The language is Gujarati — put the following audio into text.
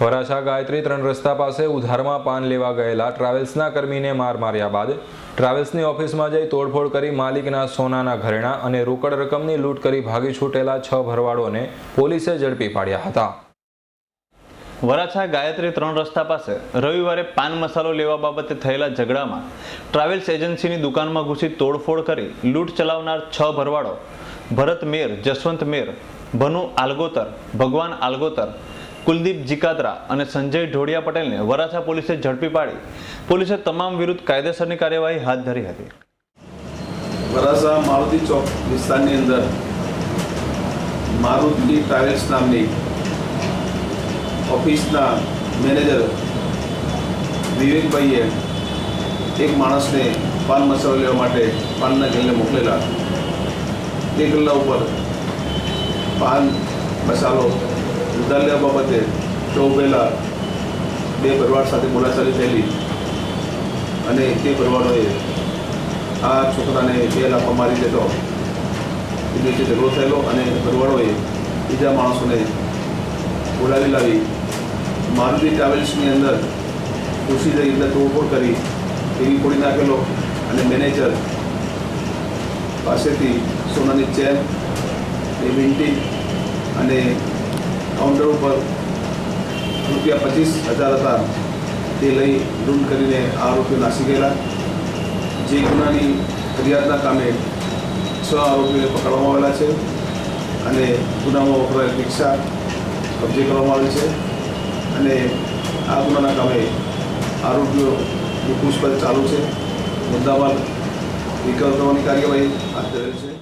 વરાછા ગાયત્રી 3 રસ્તા પાસે ઉધારમાં પાન લેવા ગયેલા ટ્રાવેલ્સના કર્મીને માર માર્યા બાદ ટ્રાવેલ્સની ઓફિસમાં જઈ તોડફોડ કરી માલિકના સોનાના ઘરેણા અને રોકડ રકમની લૂંટ કરી ભાગી છૂટેલા 6 ભરવાડોને પોલીસે ઝડપી પાડ્યા હતા। વરાછા ગાયત્રી 3 રસ્તા પાસે રવિવારે પાન મસાલો લેવા બાબતે થયેલા ઝઘડામાં ટ્રાવેલ્સ એજન્સીની દુકાનમાં ઘૂસી તોડફોડ કરી લૂંટ ચલાવનાર 6 ભરવાડો ભરત મેર, જસવંત મેર, ભનુ આલગોતર, ભગવાન આલગોતર, कुलदीप जिकाद्रा और संजय ढोड़िया पटेल ने वराछा पुलिस झड़पी पाड़ी। पुलिस तमाम विरुद्ध कायदेसरनी कार्यवाही हाथ धरी हती। वराछा मारुति चौक विस्तारनी अंदर मारुति ट्रावेल्स नामनी ऑफिसना मैनेजर विवेक भाईए एक माणस ने पान मसालो लेवा माटे पानना गल्ले मोकलेला। ते गल्ला उपर पान मसालो उधार लेवा बाबते तो उभेला 2 भरवाड साथे बोलाचाली थयेली અને તે ભરવાડોએ આ છોકરાને 2 લાફા મારી દેતો એ રીતે ઝઘડો થયેલો અને ભરવાડોએ બીજા માણસોને બોલાવી લાવી મારુતિ ટ્રાવેલ્સની અંદર ઘૂસી જઈ અંદર તોડફોડ કરી ટીવી ફોડી નાખેલો અને મેનેજર પાસેથી સોનાની ચેન એ વીંટી અને काउंटर पर रुपया 25,000 था ते लई लूंट करीने आरोपी नासी गया। जे गुनानी फरियादना कामे 6 आरोपीने पकड़वामां आवेला छे अने गुनामां वपराયેલ रिक्शा कब्जे करवामां आवेल छे अने आ गुनाना कामे आरोपीओनी पूछपरछ चालू छे। मुद्दामाल रिकवर करवानी कार्यवाही हाथ धरेल छे।